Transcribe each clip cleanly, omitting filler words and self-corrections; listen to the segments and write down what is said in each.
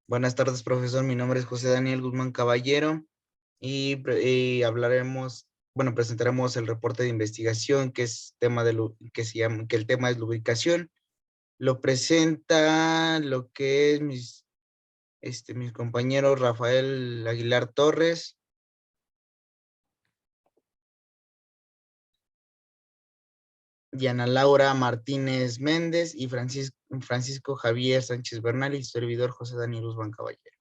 Buenas tardes, profesor. Mi nombre es José Daniel Guzmán Caballero y hablaremos, presentaremos el reporte de investigación que es tema que el tema es lubricación. Lo presenta lo que es mis compañeros Rafael Aguilar Torres, Diana Laura Martínez Méndez y Francisco Javier Sánchez Bernal y su servidor José Daniel Guzmán Caballero.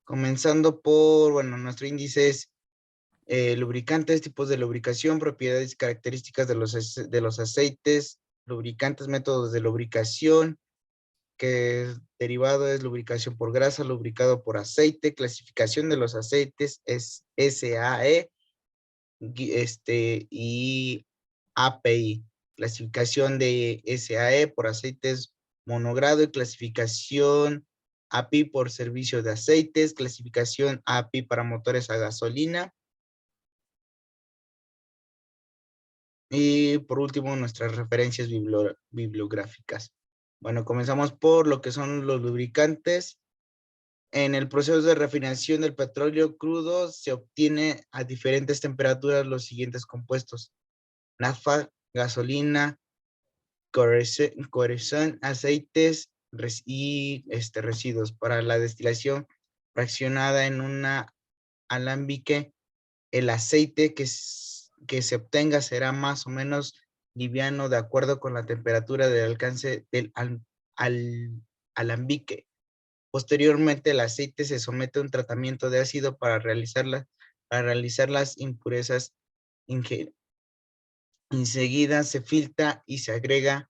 Comenzando por, nuestro índice es lubricantes, tipos de lubricación, propiedades y características de los aceites, lubricantes, métodos de lubricación, que derivado es lubricación por grasa, lubricado por aceite, clasificación de los aceites es SAE y API, clasificación de SAE por aceites monogrado y clasificación API por servicio de aceites, clasificación API para motores a gasolina. Y por último, nuestras referencias bibliográficas. Bueno, comenzamos por lo que son los lubricantes. En el proceso de refinación del petróleo crudo se obtiene a diferentes temperaturas los siguientes compuestos: nafta, gasolina, coerción, aceites y residuos. Para la destilación fraccionada en una alambique, el aceite que se obtenga será más o menos liviano de acuerdo con la temperatura del alcance del alambique. Posteriormente, el aceite se somete a un tratamiento de ácido para realizar las impurezas. Enseguida se filtra y se agrega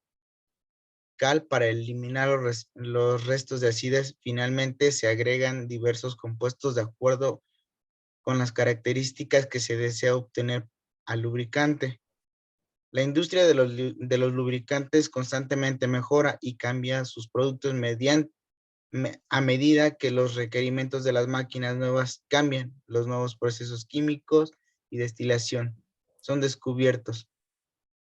cal para eliminar los restos de acidez. Finalmente, se agregan diversos compuestos de acuerdo con las características que se desea obtener al lubricante. La industria de los lubricantes constantemente mejora y cambia sus productos a medida que los requerimientos de las máquinas nuevas cambian. Los nuevos procesos químicos y destilación son descubiertos.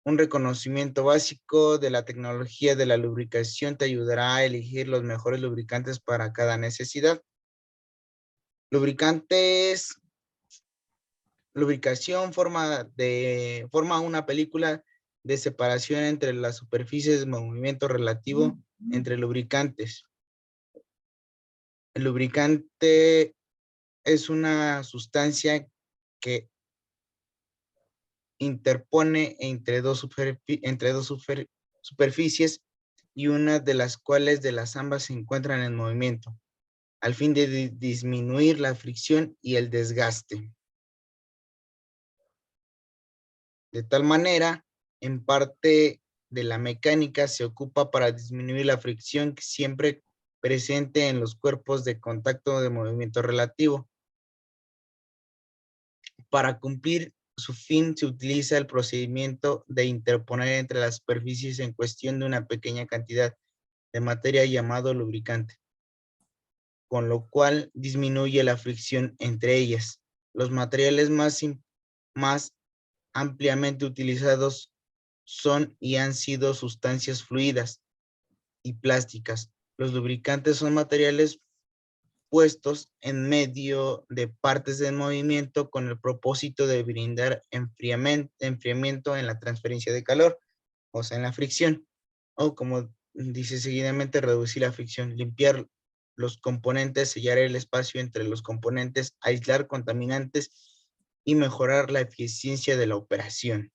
Un reconocimiento básico de la tecnología de la lubricación te ayudará a elegir los mejores lubricantes para cada necesidad. Lubricación forma una película de separación entre las superficies de movimiento relativo entre lubricantes. El lubricante es una sustancia que interpone entre dos superficies y una de las cuales de las ambas se encuentran en movimiento, al fin de disminuir la fricción y el desgaste. De tal manera, en parte de la mecánica se ocupa para disminuir la fricción siempre presente en los cuerpos de contacto de movimiento relativo. Para cumplir su fin se utiliza el procedimiento de interponer entre las superficies en cuestión de una pequeña cantidad de materia llamado lubricante, con lo cual disminuye la fricción entre ellas. Los materiales más ampliamente utilizados son y han sido sustancias fluidas y plásticas. Los lubricantes son materiales puestos en medio de partes del movimiento con el propósito de brindar enfriamiento en la transferencia de calor, o sea, en la fricción, o como dice seguidamente, reducir la fricción, limpiar los componentes, sellar el espacio entre los componentes, aislar contaminantes y mejorar la eficiencia de la operación.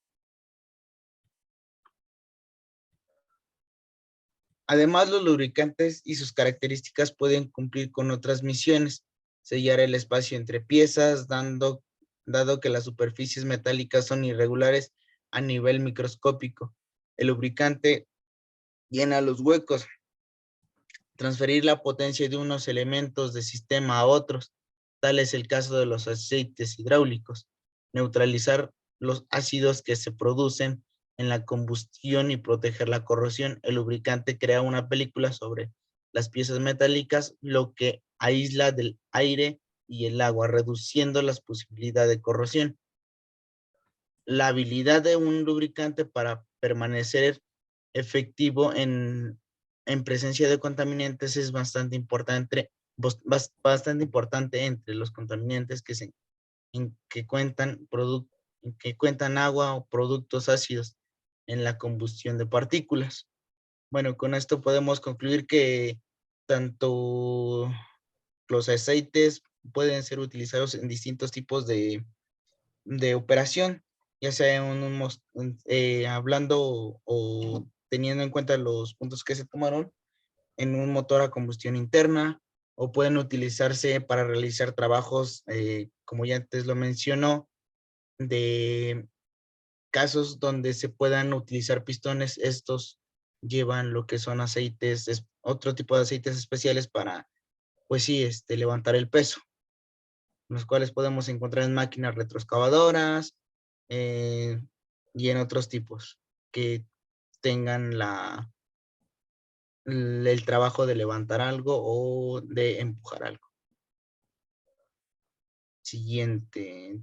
Además, los lubricantes y sus características pueden cumplir con otras misiones: sellar el espacio entre piezas, dado que las superficies metálicas son irregulares a nivel microscópico. El lubricante llena los huecos, transferir la potencia de unos elementos de sistema a otros, tal es el caso de los aceites hidráulicos, neutralizar los ácidos que se producen en la combustión y proteger la corrosión. El lubricante crea una película sobre las piezas metálicas, lo que aísla del aire y el agua, reduciendo las posibilidades de corrosión. La habilidad de un lubricante para permanecer efectivo en en presencia de contaminantes es bastante importante entre los contaminantes que cuentan agua o productos ácidos en la combustión de partículas. Bueno, con esto podemos concluir que tanto los aceites pueden ser utilizados en distintos tipos de operación, ya sea hablando o teniendo en cuenta los puntos que se tomaron en un motor a combustión interna, o pueden utilizarse para realizar trabajos, como ya antes lo mencionó, de casos donde se puedan utilizar pistones. Estos llevan lo que son aceites, otro tipo de aceites especiales para, pues sí, levantar el peso, los cuales podemos encontrar en máquinas retroexcavadoras, eh, y en otros tipos que tengan el trabajo de levantar algo o de empujar algo. Siguiente.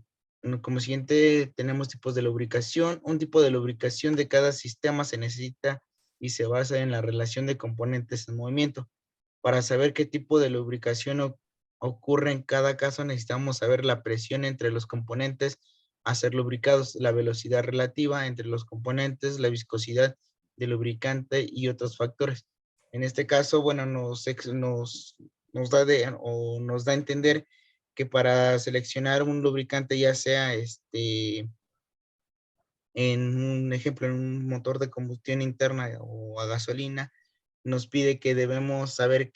Como siguiente tenemos tipos de lubricación. Un tipo de lubricación de cada sistema se necesita y se basa en la relación de componentes en movimiento. Para saber qué tipo de lubricación ocurre en cada caso, necesitamos saber la presión entre los componentes a ser lubricados, la velocidad relativa entre los componentes, la viscosidad del lubricante y otros factores. En este caso, bueno, nos da a entender que para seleccionar un lubricante, ya sea en un ejemplo, en un motor de combustión interna o a gasolina, nos pide que debemos saber en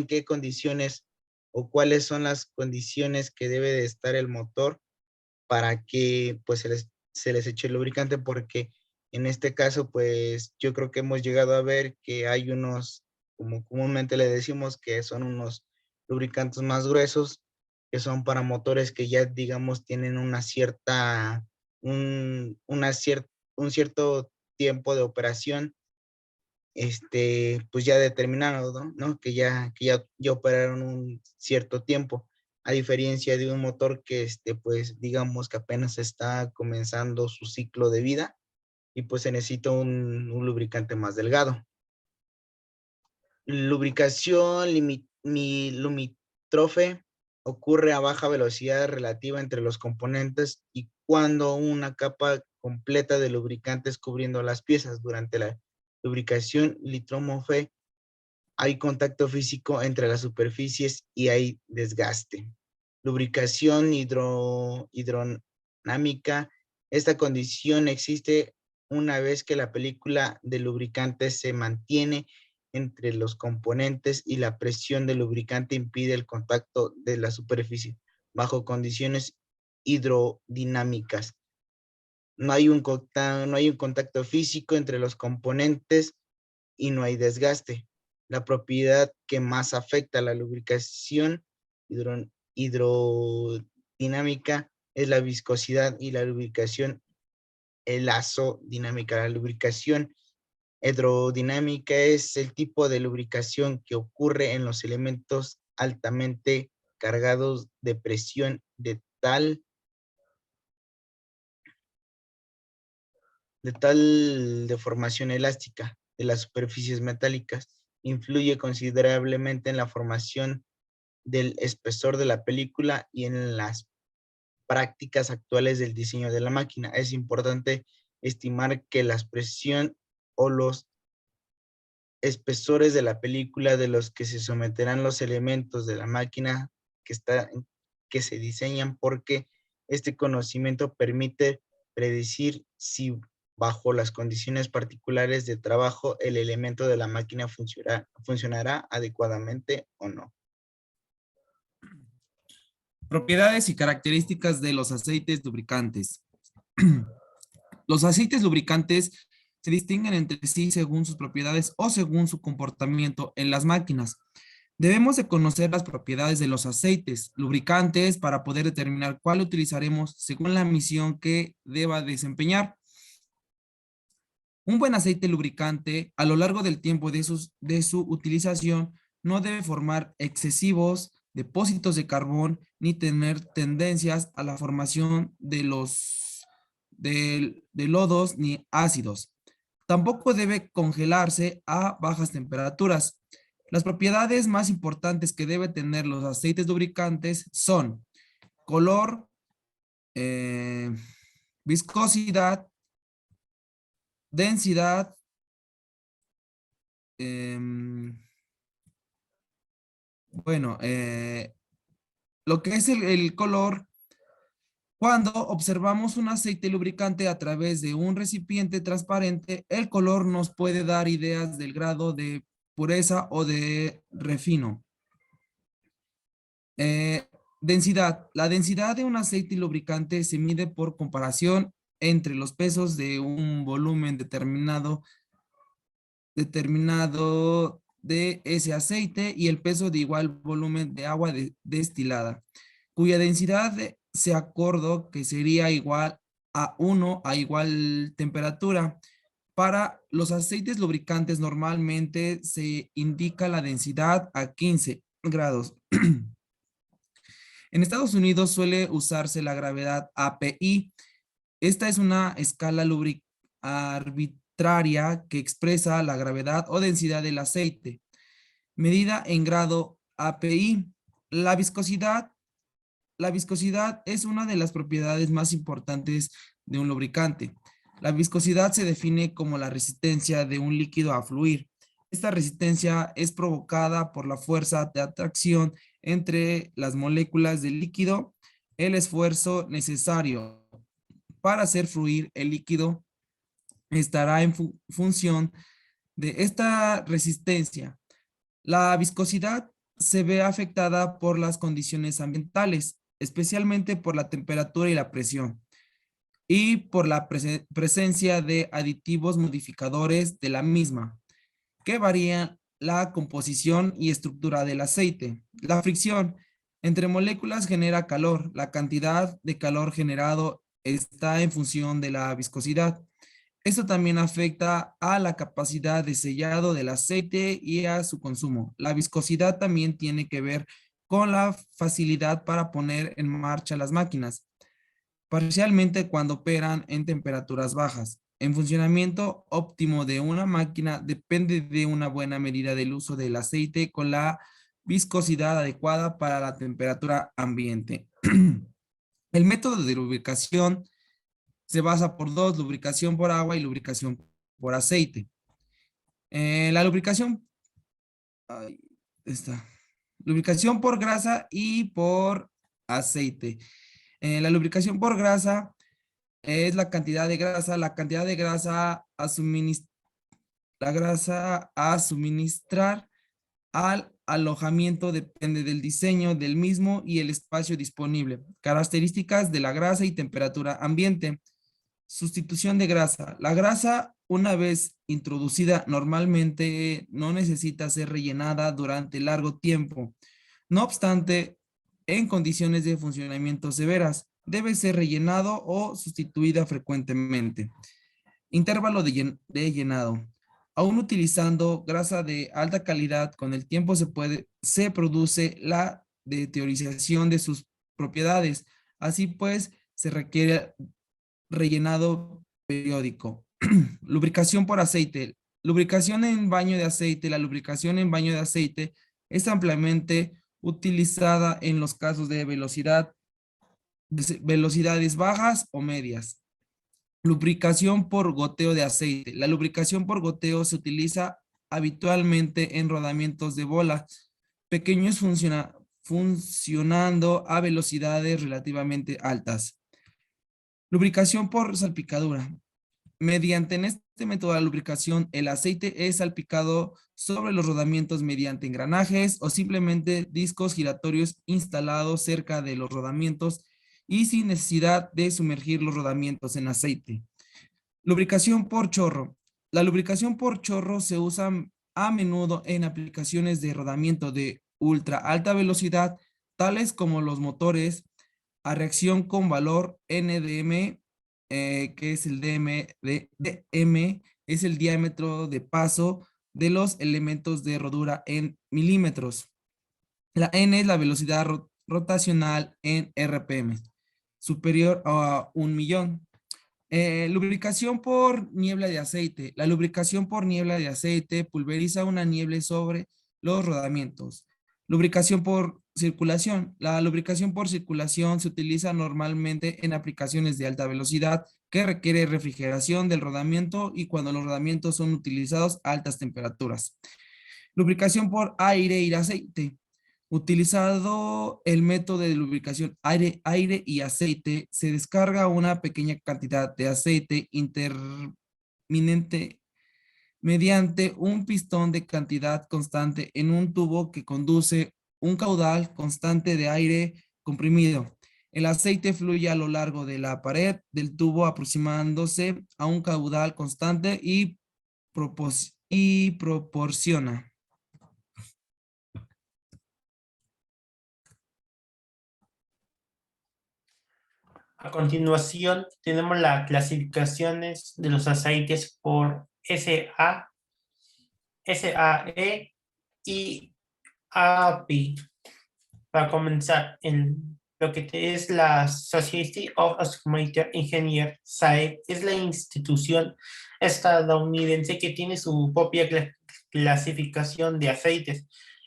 qué condiciones o cuáles son las condiciones que debe de estar el motor para que pues se les eche el lubricante, porque en este caso pues yo creo que hemos llegado a ver que hay unos, como comúnmente le decimos, que son unos lubricantes más gruesos, que son para motores que ya digamos tienen un cierto tiempo de operación, pues ya determinado, ¿no? Que ya operaron un cierto tiempo, a diferencia de un motor que, pues, digamos que apenas está comenzando su ciclo de vida y pues se necesita un lubricante más delgado. Lubricación limitrofe ocurre a baja velocidad relativa entre los componentes y cuando una capa completa de lubricantes cubriendo las piezas. Durante la lubricación litrómofe hay contacto físico entre las superficies y hay desgaste. Lubricación hidrodinámica. Esta condición existe una vez que la película de lubricante se mantiene entre los componentes y la presión del lubricante impide el contacto de la superficie bajo condiciones hidrodinámicas. No hay un contacto físico entre los componentes y no hay desgaste. La propiedad que más afecta a la lubricación hidrodinámica es la viscosidad, y la lubricación elastodinámica. La lubricación hidrodinámica es el tipo de lubricación que ocurre en los elementos altamente cargados de presión de tal deformación elástica de las superficies metálicas. Influye considerablemente en la formación del espesor de la película y en las prácticas actuales del diseño de la máquina. Es importante estimar que la presión o los espesores de la película de los que se someterán los elementos de la máquina que se diseñan, porque este conocimiento permite predecir si bajo las condiciones particulares de trabajo el elemento de la máquina funcionará adecuadamente o no. Propiedades y características de los aceites lubricantes. Los aceites lubricantes se distinguen entre sí según sus propiedades o según su comportamiento en las máquinas. Debemos de conocer las propiedades de los aceites lubricantes para poder determinar cuál utilizaremos según la misión que deba desempeñar. Un buen aceite lubricante a lo largo del tiempo de su utilización no debe formar excesivos depósitos de carbón ni tener tendencias a la formación de lodos ni ácidos. Tampoco debe congelarse a bajas temperaturas. Las propiedades más importantes que deben tener los aceites lubricantes son color, eh, viscosidad, densidad, em, bueno, lo que es el color. Cuando observamos un aceite lubricante a través de un recipiente transparente, el color nos puede dar ideas del grado de pureza o de refino. Densidad. La densidad de un aceite lubricante se mide por comparación entre los pesos de un volumen determinado de ese aceite y el peso de igual volumen de agua destilada, cuya densidad se acordó que sería igual a 1 a igual temperatura. Para los aceites lubricantes normalmente se indica la densidad a 15 grados. En Estados Unidos suele usarse la gravedad API. Esta es una escala arbitraria que expresa la gravedad o densidad del aceite, medida en grado API. La viscosidad. La viscosidad es una de las propiedades más importantes de un lubricante. La viscosidad se define como la resistencia de un líquido a fluir. Esta resistencia es provocada por la fuerza de atracción entre las moléculas del líquido, el esfuerzo necesario para hacer fluir el líquido estará en función de esta resistencia. La viscosidad se ve afectada por las condiciones ambientales, especialmente por la temperatura y la presión, y por la presencia de aditivos modificadores de la misma, que varían la composición y estructura del aceite. La fricción entre moléculas genera calor. La cantidad de calor generado está en función de la viscosidad. Esto también afecta a la capacidad de sellado del aceite y a su consumo. La viscosidad también tiene que ver con la facilidad para poner en marcha las máquinas, parcialmente cuando operan en temperaturas bajas. En funcionamiento óptimo de una máquina depende de una buena medida del uso del aceite con la viscosidad adecuada para la temperatura ambiente. El método de lubricación se basa por dos: lubricación por agua y lubricación por aceite. La lubricación, ahí está, lubricación por grasa y por aceite. La lubricación por grasa es la cantidad de grasa a suministrar al alojamiento depende del diseño del mismo y el espacio disponible. Características de la grasa y temperatura ambiente. Sustitución de grasa. La grasa, una vez introducida, normalmente no necesita ser rellenada durante largo tiempo. No obstante, en condiciones de funcionamiento severas, debe ser rellenado o sustituida frecuentemente. Intervalo de llenado. Aún utilizando grasa de alta calidad, con el tiempo se produce la deteriorización de sus propiedades. Así pues, se requiere rellenado periódico. Lubricación por aceite. Lubricación en baño de aceite. La lubricación en baño de aceite es ampliamente utilizada en los casos de velocidades bajas o medias. Lubricación por goteo de aceite. La lubricación por goteo se utiliza habitualmente en rodamientos de bola pequeños funcionando a velocidades relativamente altas. Lubricación por salpicadura. Mediante en este método de lubricación, el aceite es salpicado sobre los rodamientos mediante engranajes o simplemente discos giratorios instalados cerca de los rodamientos y sin necesidad de sumergir los rodamientos en aceite. Lubricación por chorro. La lubricación por chorro se usa a menudo en aplicaciones de rodamiento de ultra alta velocidad, tales como los motores a reacción con valor NDM, que es el DM, es el diámetro de paso de los elementos de rodura en milímetros. La N es la velocidad rotacional en RPM, superior a 1.000.000. Lubricación por niebla de aceite. La lubricación por niebla de aceite pulveriza una niebla sobre los rodamientos. Lubricación por circulación. La lubricación por circulación se utiliza normalmente en aplicaciones de alta velocidad que requiere refrigeración del rodamiento y cuando los rodamientos son utilizados a altas temperaturas. Lubricación por aire y aceite. Utilizado el método de lubricación aire y aceite, se descarga una pequeña cantidad de aceite interminente mediante un pistón de cantidad constante en un tubo que conduce un caudal constante de aire comprimido. El aceite fluye a lo largo de la pared del tubo aproximándose a un caudal constante y proporciona. A continuación, tenemos las clasificaciones de los aceites por SA, SAE y API. Para comenzar, en lo que es la Society of Automotive Engineers, SAE, es la institución estadounidense que tiene su propia clasificación de aceites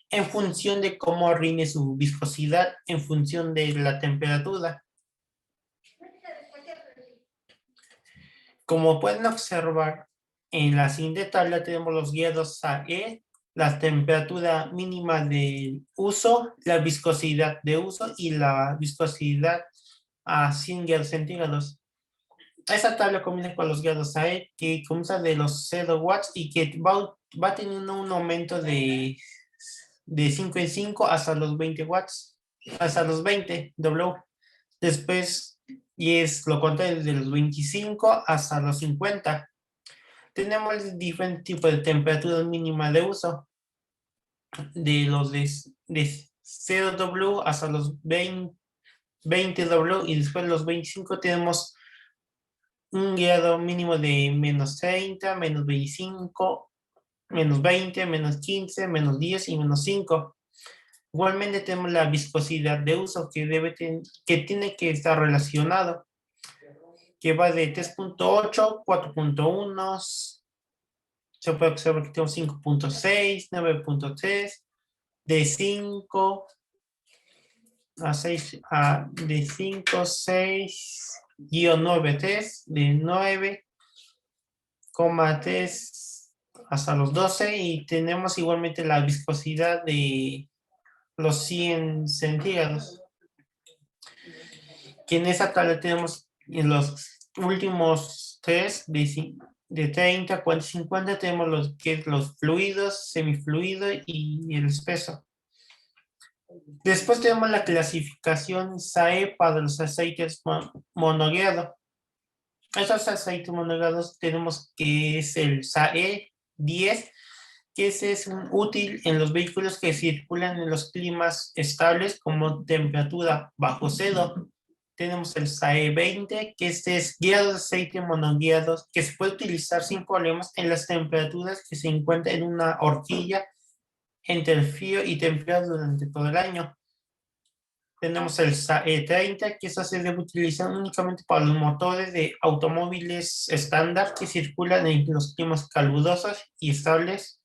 en función de cómo rinde su viscosidad, en función de la temperatura. Como pueden observar, en la siguiente tabla tenemos los grados AE, la temperatura mínima de uso, la viscosidad de uso y la viscosidad a 100 grados centígrados. Esta tabla comienza con los grados AE, que comienza de los 0 watts y que va teniendo un aumento de 5 en 5 hasta los 20 watts, hasta los 20 W. Después, y es lo contrario, desde los 25 hasta los 50. Tenemos diferentes tipos de temperaturas mínimas de uso, de los de 0 W hasta los 20 W, y después de los 25 tenemos un grado mínimo de menos 30, menos 25, menos 20, menos 15, menos 10 y menos 5. Igualmente tenemos la viscosidad de uso que tiene que estar relacionado, que va de 3.8, 4.1, se puede observar que tenemos 5.6, 9.3, de 5 a 6, de 5, 6, 9, 3, de 9,3 hasta los 12, y tenemos igualmente la viscosidad de los 100 centígrados, que en esa tabla tenemos en los últimos 3 de 30, 40, 50, tenemos los fluidos, semifluido y el espeso. Después tenemos la clasificación SAE para los aceites monoguiados. Estos aceites monoguiados tenemos que es el SAE 10, que ese es un útil en los vehículos que circulan en los climas estables como temperatura bajo cero. Tenemos el SAE 20, que este es guiado de aceite monoguiados que se puede utilizar sin problemas en las temperaturas que se encuentran en una horquilla entre el frío y templado durante todo el año. Tenemos el SAE 30, que eso se debe utilizar únicamente para los motores de automóviles estándar que circulan en los climas calurosos y estables.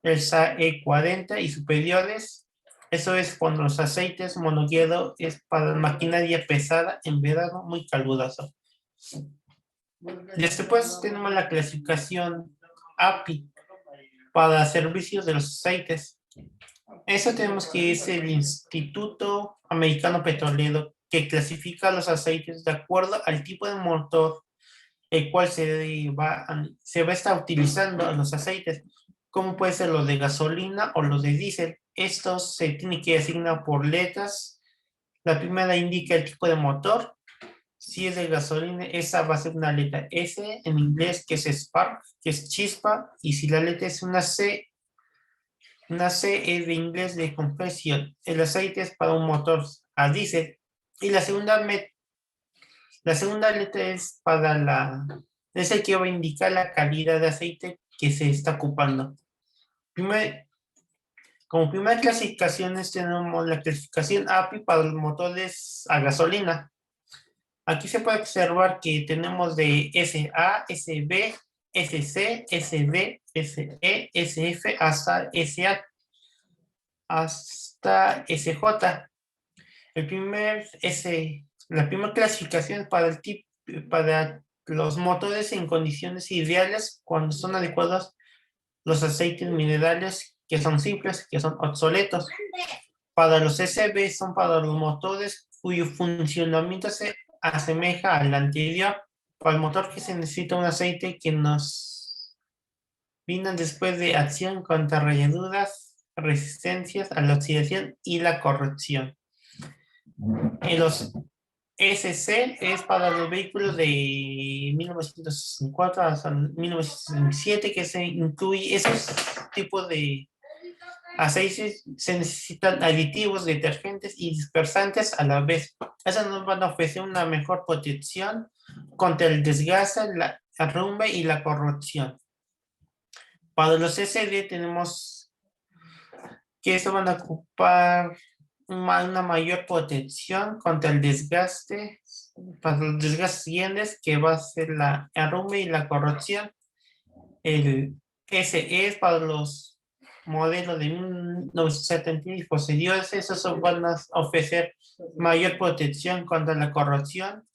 El SAE 40 y superiores, eso es cuando los aceites monoguiados es para maquinaria pesada en verano muy caluroso. Después tenemos la clasificación API para servicios de los aceites. Eso tenemos que es el Instituto Americano Petrolero, que clasifica los aceites de acuerdo al tipo de motor el cual se va a estar utilizando los aceites, como puede ser los de gasolina o los de diésel. Estos se tienen que asignar por letras. La primera indica el tipo de motor. Si es de gasolina, esa va a ser una letra S en inglés, que es spark, que es chispa, y si la letra es una C es de inglés de compresión. El aceite es para un motor a diésel. Y la segunda letra es es el que va a indicar la calidad de aceite que se está ocupando. Como primera clasificación tenemos la clasificación API para los motores a gasolina. Aquí se puede observar que tenemos de SA, SB, SC, SD, SE, SF hasta SA, hasta SJ. La primera clasificación para los motores en condiciones ideales cuando son adecuados los aceites minerales que son simples, que son obsoletos. Para los SB son para los motores cuyo funcionamiento se asemeja al anterior. Para el motor que se necesita un aceite que nos vino después de acción contra rayaduras, resistencias a la oxidación y la corrosión. En los SC es para los vehículos de 1964 hasta 1967, que se incluye esos tipos de aceites. Se necesitan aditivos, detergentes y dispersantes a la vez. Esas nos van a ofrecer una mejor protección contra el desgaste, la arrumbe y la corrosión. Para los SD tenemos que eso van a ocupar una mayor protección contra el desgaste, para los desgastes siguientes, que va a ser la arrumbe y la corrosión. El SE es para los modelos de 1970 y posteriores. Esos van a ofrecer mayor protección contra la corrosión.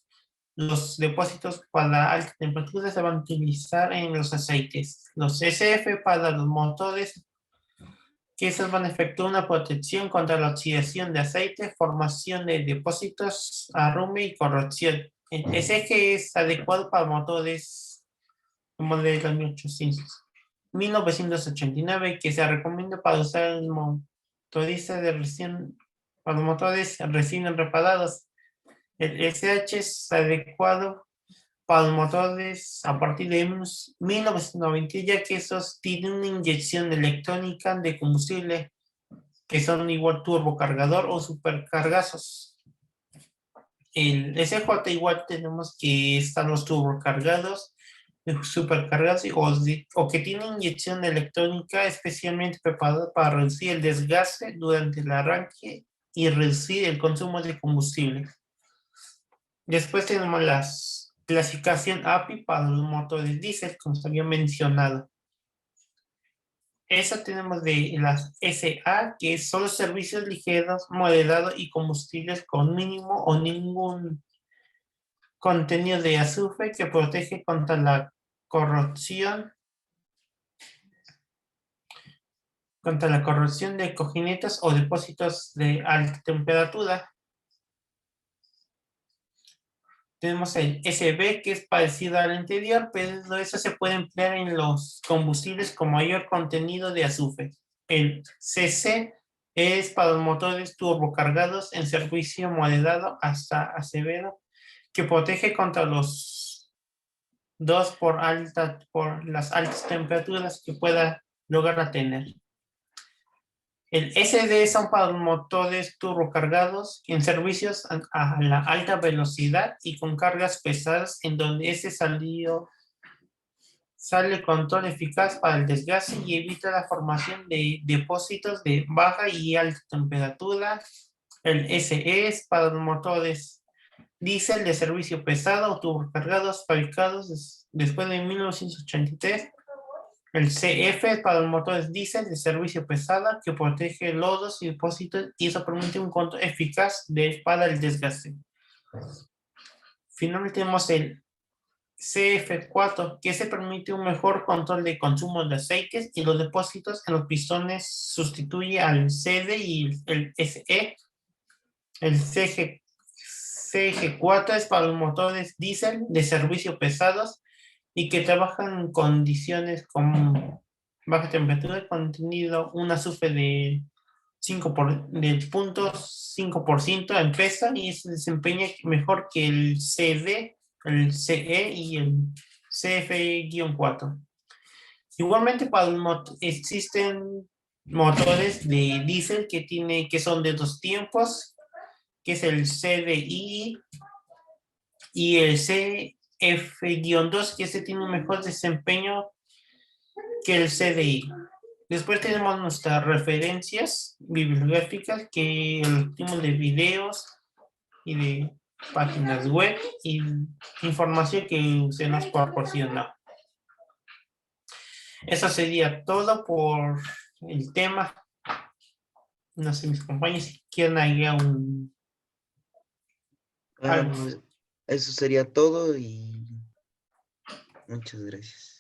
Los depósitos para alta temperatura se van a utilizar en los aceites. Los SF para los motores, que esos van a efectuar una protección contra la oxidación de aceite, formación de depósitos, arrumbe y corrosión. Ese eje es adecuado para motores modelo 1989, que se recomienda para usar el motorista para los motores recién reparados. El SH es adecuado para los motores a partir de 1990, ya que esos tienen una inyección electrónica de combustible, que son igual turbocargador o supercargazos. El SJ igual tenemos que están los turbocargados, supercargados o que tienen inyección electrónica especialmente preparada para reducir el desgaste durante el arranque y reducir el consumo de combustible. Después tenemos la clasificación API para los motores diésel, como se había mencionado. Esa tenemos de las SA, que son los servicios ligeros, moderados y combustibles con mínimo o ningún contenido de azufre, que protege contra la corrosión de cojinetes o depósitos de alta temperatura. Tenemos el SB, que es parecido al anterior, pero eso se puede emplear en los combustibles con mayor contenido de azufre. El CC es para los motores turbocargados en servicio moderado hasta severo, que protege contra los por las altas temperaturas que pueda lograr a tener. El SD son para los motores turbocargados en servicios a la alta velocidad y con cargas pesadas, en donde sale control eficaz para el desgaste y evita la formación de depósitos de baja y alta temperatura. El SE es para los motores diésel de servicio pesado o turbocargados fabricados después de 1983. El CF para los motores diésel de servicio pesada, que protege lodos y depósitos, y eso permite un control eficaz para el desgaste. Finalmente tenemos el CF4, que se permite un mejor control de consumo de aceites y los depósitos en los pistones, sustituye al CD y el SE. El CG4 es para los motores diésel de servicio pesados y que trabajan en condiciones con baja temperatura, contenido un azufre del 0.5% en pesa, y se desempeña mejor que el CD, el CE y el CF-4. Igualmente existen motores de diésel que son de dos tiempos, que es el CDI y el CF-2, que tiene un mejor desempeño que el CDI. Después tenemos nuestras referencias bibliográficas, que el tipo de videos y de páginas web y información que usted nos proporcionó. Eso sería todo por el tema. No sé, mis compañeros, si quieren agregar Bueno, algo. pues, eso sería todo y muchas gracias.